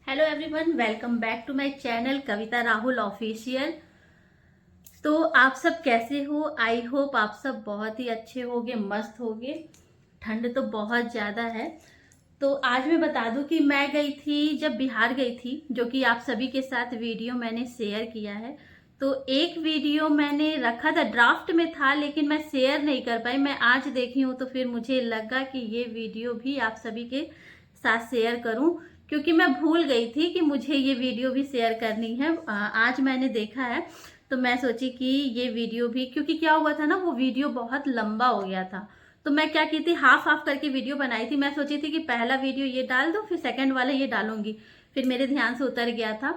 Hello everyone, welcome back to my channel Kavita Rahul official. तो आप सब कैसे हो? आई होप आप सब बहुत ही अच्छे होगे, मस्त होगे। ठंड तो बहुत ज़्यादा है। तो आज मैं बता दूं कि मैं गई थी, जब बिहार गई थी, जो कि आप सभी के साथ वीडियो मैंने शेयर किया है। तो एक वीडियो मैंने रखा था, ड्राफ्ट में था, लेकिन मैं शेयर नहीं कर पाई। मैं आज देखी हूँ तो फिर मुझे लगा कि ये वीडियो भी आप सभी के साथ शेयर करूँ, क्योंकि मैं भूल गई थी कि मुझे ये वीडियो भी शेयर करनी है। आज मैंने देखा है तो मैं सोची कि ये वीडियो भी, क्योंकि क्या हुआ था ना, वो वीडियो बहुत लंबा हो गया था। तो मैं क्या की थी, हाफ हाफ करके वीडियो बनाई थी। मैं सोची थी कि पहला वीडियो ये डाल दूँ, फिर सेकंड वाला ये डालूंगी। फिर मेरे ध्यान से उतर गया था।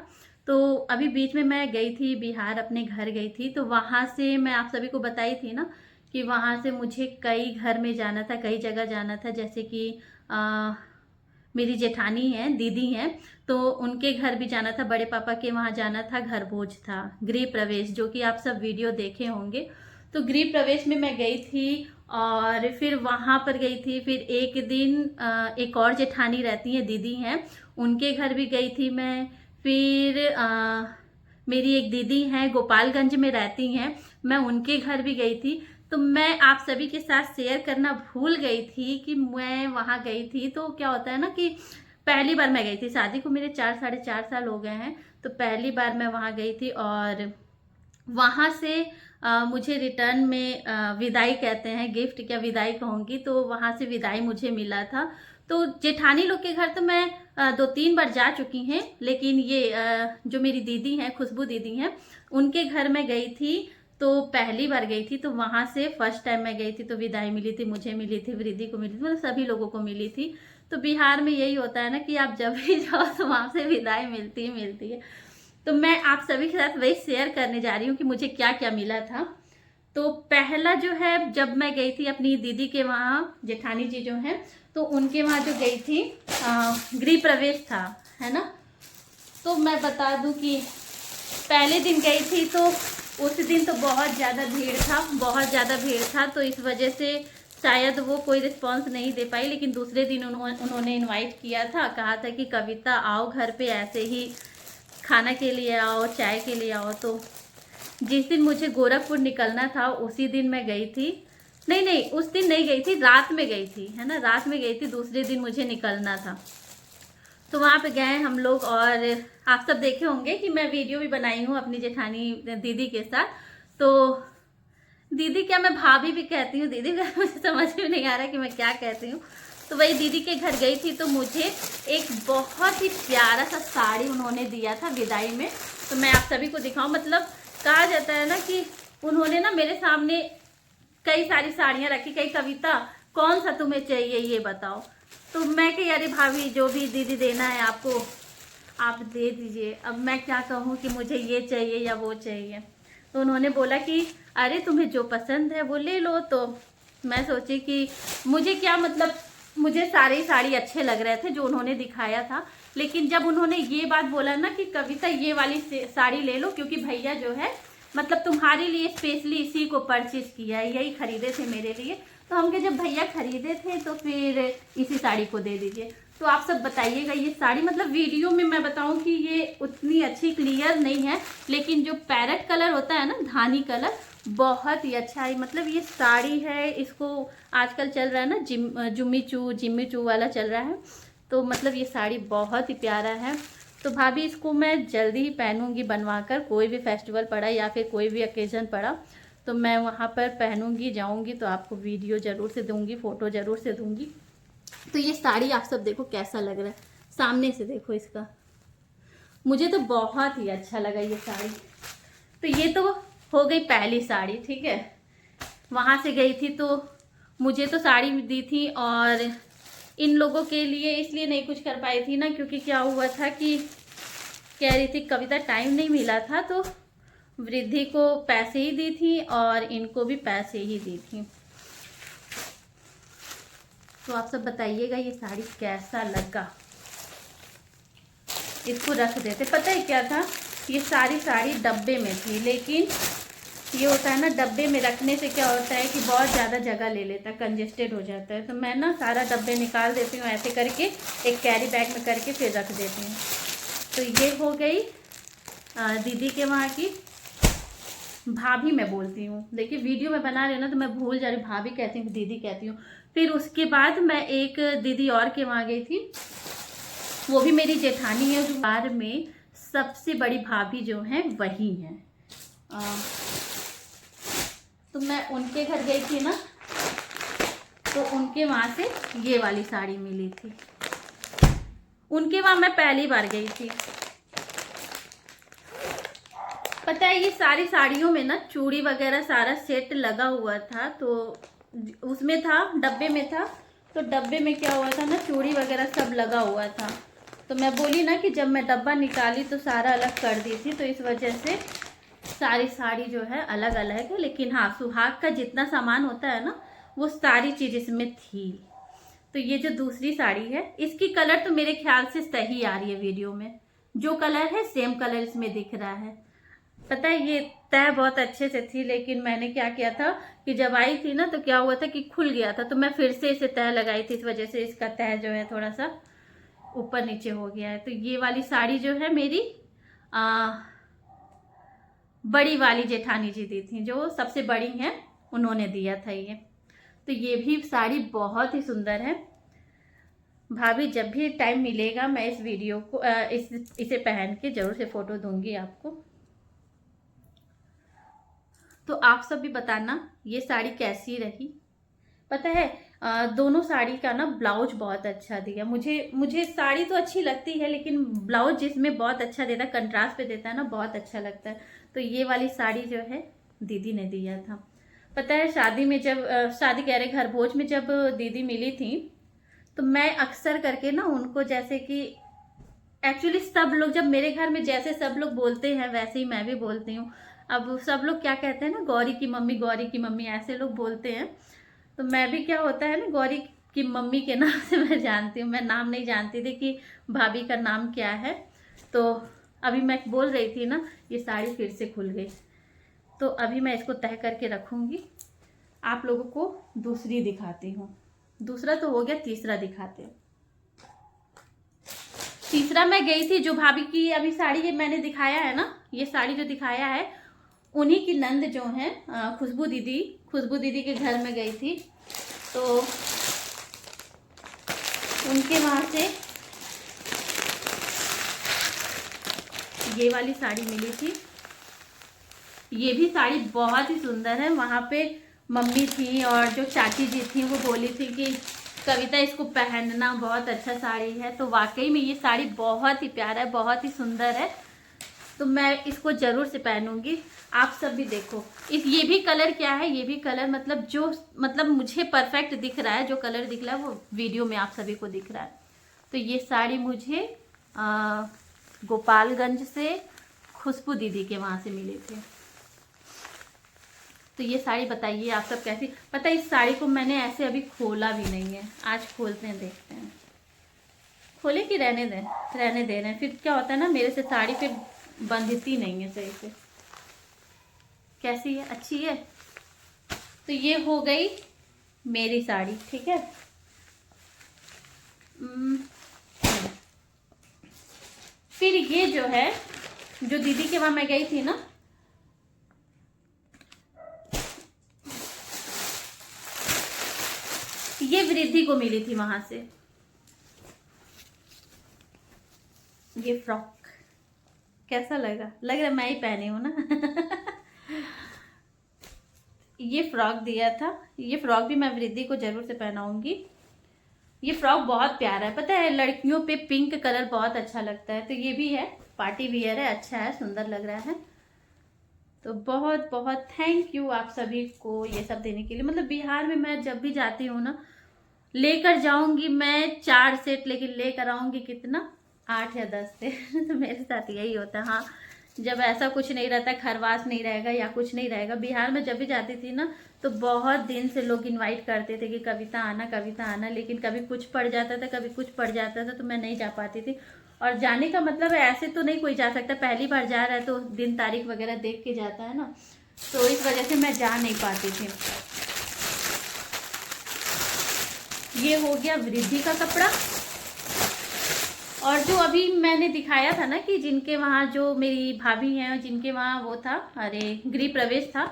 तो अभी बीच में मैं गई थी बिहार, अपने घर गई थी। तो वहां से मैं आप सभी को बताई थी ना कि वहां से मुझे कई घर में जाना था, कई जगह जाना था। जैसे कि मेरी जेठानी है, दीदी हैं, तो उनके घर भी जाना था, बड़े पापा के वहाँ जाना था, घर भोज था, गृह प्रवेश, जो कि आप सब वीडियो देखे होंगे। तो गृह प्रवेश में मैं गई थी और फिर वहाँ पर गई थी। फिर एक दिन एक और जेठानी रहती हैं, दीदी हैं, उनके घर भी गई थी मैं। फिर मेरी एक दीदी हैं, गोपालगंज में रहती हैं, मैं उनके घर भी गई थी। तो मैं आप सभी के साथ शेयर करना भूल गई थी कि मैं वहाँ गई थी। तो क्या होता है ना कि पहली बार मैं गई थी, शादी को मेरे 4 साढ़े 4 साल हो गए हैं। तो पहली बार मैं वहाँ गई थी और वहाँ से मुझे रिटर्न में विदाई कहते हैं, गिफ्ट क्या विदाई कहूँगी, तो वहाँ से विदाई मुझे मिला था। तो जेठानी लोग के घर तो मैं 2-3 बार जा चुकी हैं, लेकिन ये जो मेरी दीदी हैं, खुशबू दीदी हैं, उनके घर में गई थी। तो पहली बार गई थी, तो वहाँ से फर्स्ट टाइम मैं गई थी। तो विदाई मिली थी, मुझे मिली थी, वृद्धि को मिली थी, मतलब सभी लोगों को मिली थी। तो बिहार में यही होता है ना कि आप जब भी जाओ तो वहाँ से विदाई मिलती ही मिलती है। तो मैं आप सभी के साथ वही शेयर करने जा रही हूँ कि मुझे क्या क्या मिला था। तो पहला जो है, जब मैं गई थी अपनी दीदी के वहाँ, जेठानी जी जो हैं, तो उनके वहाँ जो गई थी, गृह प्रवेश था, है ना। तो मैं बता दूं कि पहले दिन गई थी तो उस दिन तो बहुत ज़्यादा भीड़ था, बहुत ज़्यादा भीड़ था। तो इस वजह से शायद वो कोई रिस्पांस नहीं दे पाई। लेकिन दूसरे दिन उन्होंने इनवाइट किया था, कहा था कि कविता आओ घर पे, ऐसे ही खाना के लिए आओ, चाय के लिए आओ। तो जिस दिन मुझे गोरखपुर निकलना था उसी दिन मैं गई थी। नहीं नहीं, उस दिन नहीं गई थी, रात में गई थी, है ना, रात में गई थी, दूसरे दिन मुझे निकलना था। तो वहाँ पे गए हम लोग और आप सब देखे होंगे कि मैं वीडियो भी बनाई हूँ अपनी जेठानी दीदी के साथ। तो दीदी क्या, मैं भाभी भी कहती हूँ दीदी का, मुझे समझ में नहीं आ रहा कि मैं क्या कहती हूँ। तो वही दीदी के घर गई थी। तो मुझे एक बहुत ही प्यारा सा साड़ी उन्होंने दिया था विदाई में। तो मैं आप सभी को दिखाऊं, मतलब कहा जाता है ना कि उन्होंने ना मेरे सामने कई सारी साड़ियाँ रखी, कई कविता कौन सा तुम्हें चाहिए ये बताओ। तो मैं कही अरे भाभी, जो भी दीदी देना है आपको आप दे दीजिए। अब मैं क्या कहूँ कि मुझे ये चाहिए या वो चाहिए। तो उन्होंने बोला कि अरे तुम्हें जो पसंद है वो ले लो। तो मैं सोची कि मुझे क्या, मतलब मुझे सारे साड़ी अच्छे लग रहे थे जो उन्होंने दिखाया था। लेकिन जब उन्होंने ये बात बोला ना कि कविता ये वाली साड़ी ले लो, क्योंकि भैया जो है, मतलब तुम्हारे लिए स्पेशली इसी को परचेज किया है, यही खरीदे थे मेरे लिए। तो हम जब भैया खरीदे थे तो फिर इसी साड़ी को दे दीजिए। तो आप सब बताइएगा, ये साड़ी, मतलब वीडियो में मैं बताऊं कि ये उतनी अच्छी क्लियर नहीं है, लेकिन जो पैरेट कलर होता है ना, धानी कलर, बहुत ही अच्छा है। मतलब ये साड़ी है, इसको आजकल चल रहा है ना जिम्मी चू वाला चल रहा है। तो मतलब ये साड़ी बहुत ही प्यारा है। तो भाभी इसको मैं जल्दी ही पहनूंगी बनवाकर, कोई भी फेस्टिवल पड़ा या फिर कोई भी ओकेजन पड़ा तो मैं वहाँ पर पहनूंगी, जाऊंगी तो आपको वीडियो ज़रूर से दूंगी, फ़ोटो ज़रूर से दूंगी। तो ये साड़ी आप सब देखो कैसा लग रहा है, सामने से देखो इसका, मुझे तो बहुत ही अच्छा लगा ये साड़ी। तो ये तो हो गई पहली साड़ी, ठीक है। वहाँ से गई थी तो मुझे तो साड़ी दी थी, और इन लोगों के लिए इसलिए नहीं कुछ कर पाई थी ना, क्योंकि क्या हुआ था कि कह रही थी कविता टाइम नहीं मिला था, तो वृद्धि को पैसे ही दी थी और इनको भी पैसे ही दी थी। तो आप सब बताइएगा ये साड़ी कैसा लगा। इसको रख देते, पता है क्या था, ये सारी साड़ी डब्बे में थी, लेकिन ये होता है ना डब्बे में रखने से क्या होता है कि बहुत ज़्यादा जगह ले लेता है, कंजेस्टेड हो जाता है। तो मैं ना सारा डब्बे निकाल देती हूँ ऐसे करके, एक कैरी बैग में करके फिर रख देती हूँ। तो ये हो गई दीदी के वहाँ की, भाभी मैं बोलती हूँ, देखिए वीडियो में बना रही हूँ ना तो मैं भूल जा रही हूँ, भाभी कहती हूँ दीदी कहती हूँ। फिर उसके बाद मैं एक दीदी और के वहाँ गई थी, वो भी मेरी जेठानी है, जो बार में सबसे बड़ी भाभी जो है वही है। तो मैं उनके घर गई थी ना, तो उनके वहाँ से ये वाली साड़ी मिली थी। उनके वहाँ मैं पहली बार गई थी। पता है ये सारी साड़ियों में ना चूड़ी वगैरह सारा सेट लगा हुआ था, तो उसमें था, डब्बे में था, तो डब्बे में क्या हुआ था ना, चूड़ी वगैरह सब लगा हुआ था। तो मैं बोली ना कि जब मैं डब्बा निकाली तो सारा अलग कर दी थी, तो इस वजह से सारी साड़ी जो है अलग अलग है। लेकिन हाँ, सुहाग का जितना सामान होता है ना वो सारी चीज़ इसमें थी। तो ये जो दूसरी साड़ी है, इसकी कलर तो मेरे ख्याल से सही आ रही है, वीडियो में जो कलर है सेम कलर इसमें दिख रहा है। पता है ये तह बहुत अच्छे से थी, लेकिन मैंने क्या किया था कि जब आई थी ना तो क्या हुआ था कि खुल गया था, तो मैं फिर से इसे तह लगाई थी, इस वजह से इसका तह जो है थोड़ा सा ऊपर नीचे हो गया है। तो ये वाली साड़ी जो है मेरी बड़ी वाली जेठानी जी दी थी, जो सबसे बड़ी हैं, उन्होंने दिया था ये। तो ये भी साड़ी बहुत ही सुंदर है। भाभी जब भी टाइम मिलेगा मैं इस वीडियो को इसे पहन के जरूर से फोटो दूंगी आपको। तो आप सब भी बताना ये साड़ी कैसी रही। पता है दोनों साड़ी का ना ब्लाउज बहुत अच्छा दिया। मुझे साड़ी तो अच्छी लगती है, लेकिन ब्लाउज जिसमें बहुत अच्छा देता है, कंट्रास्ट पे देता है ना, बहुत अच्छा लगता है। तो ये वाली साड़ी जो है दीदी ने दिया था। पता है शादी में जब शादी कह रहे घर भोज में जब दीदी मिली थी, तो मैं अक्सर करके ना उनको, जैसे कि एक्चुअली सब लोग जब मेरे घर में जैसे सब लोग बोलते हैं वैसे ही मैं भी बोलती हूँ। अब सब लोग क्या कहते हैं ना, गौरी की मम्मी ऐसे लोग बोलते हैं। तो मैं भी क्या होता है ना, गौरी की मम्मी के नाम से मैं जानती हूँ। मैं नाम नहीं जानती थी कि भाभी का नाम क्या है। तो अभी मैं बोल रही थी ना, ये साड़ी फिर से खुल गई। तो अभी मैं इसको तह करके रखूँगी। आप लोगों को दूसरी दिखाती हूँ। दूसरा तो हो गया, तीसरा दिखाते हैं। तीसरा मैं गई थी, जो भाभी की अभी साड़ी ये मैंने दिखाया है ना, ये साड़ी जो दिखाया है उन्हीं की नंद जो है खुशबू दीदी के घर में गई थी। तो उनके वहां से ये वाली साड़ी मिली थी। ये भी साड़ी बहुत ही सुंदर है। वहां पे मम्मी थी और जो चाची जी थी वो बोली थी कि कविता इसको पहनना, बहुत अच्छा साड़ी है। तो वाकई में ये साड़ी बहुत ही प्यारा है, बहुत ही सुंदर है। तो मैं इसको जरूर से पहनूंगी। आप सब भी देखो, ये भी कलर क्या है, ये भी कलर मतलब मुझे परफेक्ट दिख रहा है। जो कलर दिख रहा है वो वीडियो में आप सभी को दिख रहा है। तो ये साड़ी मुझे गोपालगंज से खुशबू दीदी के वहां से मिली थी। तो ये साड़ी बताइए आप सब कैसी। पता है इस साड़ी को मैंने ऐसे अभी खोला भी नहीं है, आज खोलते हैं, देखते हैं। खोले कि रहने दे रहे हैं। फिर क्या होता है ना, मेरे से साड़ी फिर बंधती नहीं है सही से। कैसी है, अच्छी है। तो ये हो गई मेरी साड़ी, ठीक है। फिर ये जो है, जो दीदी के वहां मैं गई थी ना, ये वृद्धि को मिली थी वहां से। ये फ्रॉक कैसा लग रहा मैं ही पहनी हूं ना। ये फ्रॉक दिया था। ये फ्रॉक भी मैं वृद्धि को जरूर से पहनाऊंगी। ये फ्रॉक बहुत प्यारा है। पता है लड़कियों पे पिंक कलर बहुत अच्छा लगता है। तो ये भी है, पार्टी वियर है, अच्छा है, सुंदर लग रहा है। तो बहुत बहुत थैंक यू आप सभी को ये सब देने के लिए। मतलब बिहार में मैं जब भी जाती हूँ ना, लेकर जाऊंगी मैं 4 सेट, लेकिन लेकर आऊंगी कितना, 8 या 10 सेट। तो मेरे साथ यही होता है। हाँ, जब ऐसा कुछ नहीं रहता, खरवास नहीं रहेगा या कुछ नहीं रहेगा। बिहार में जब भी जाती थी ना, तो बहुत दिन से लोग इनवाइट करते थे कि कविता आना, लेकिन कभी कुछ पड़ जाता था, कभी कुछ पड़ जाता था, तो मैं नहीं जा पाती थी। और जाने का मतलब ऐसे तो नहीं कोई जा सकता, पहली बार जा रहा है तो दिन तारीख वगैरह देख के जाता है ना, तो इस वजह से मैं जा नहीं पाती थी। ये हो गया वृद्धि का कपड़ा। और जो अभी मैंने दिखाया था ना कि जिनके वहाँ जो मेरी भाभी हैं और जिनके वहाँ वो था, अरे गृह प्रवेश था,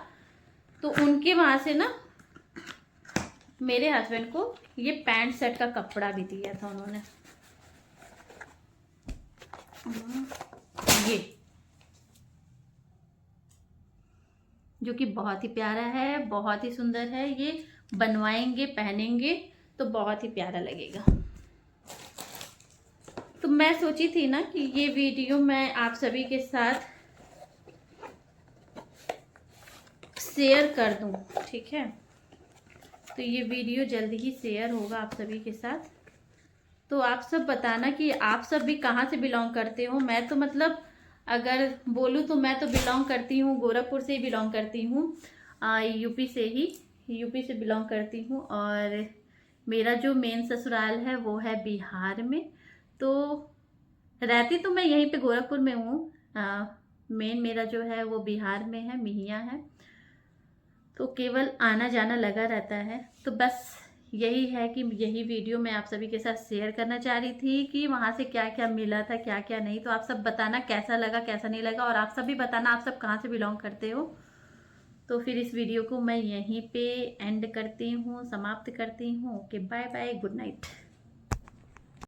तो उनके वहाँ से ना मेरे हस्बैंड को ये पैंट शर्ट का कपड़ा भी दिया था उन्होंने। ये जो कि बहुत ही प्यारा है, बहुत ही सुंदर है। ये बनवाएंगे पहनेंगे तो बहुत ही प्यारा लगेगा। तो मैं सोची थी ना कि ये वीडियो मैं आप सभी के साथ शेयर कर दूं, ठीक है। तो ये वीडियो जल्दी ही शेयर होगा आप सभी के साथ। तो आप सब बताना कि आप सब भी कहाँ से बिलोंग करते हो। मैं तो मतलब अगर बोलूँ तो मैं तो बिलोंग करती हूँ, गोरखपुर से ही बिलोंग करती हूँ, यूपी से ही, यूपी से बिलोंग करती हूँ। और मेरा जो मेन ससुराल है वो है बिहार में। तो रहती तो मैं यहीं पे गोरखपुर में हूँ, मेन मेरा जो है वो बिहार में है, मिहिया है। तो केवल आना जाना लगा रहता है। तो बस यही है कि यही वीडियो मैं आप सभी के साथ शेयर करना चाह रही थी कि वहाँ से क्या क्या मिला था, क्या क्या नहीं। तो आप सब बताना कैसा लगा, कैसा नहीं लगा, और आप सब भी बताना आप सब कहाँ से बिलोंग करते हो। तो फिर इस वीडियो को मैं यहीं पे एंड करती हूँ, समाप्त करती हूँ। Okay, bye bye, good night.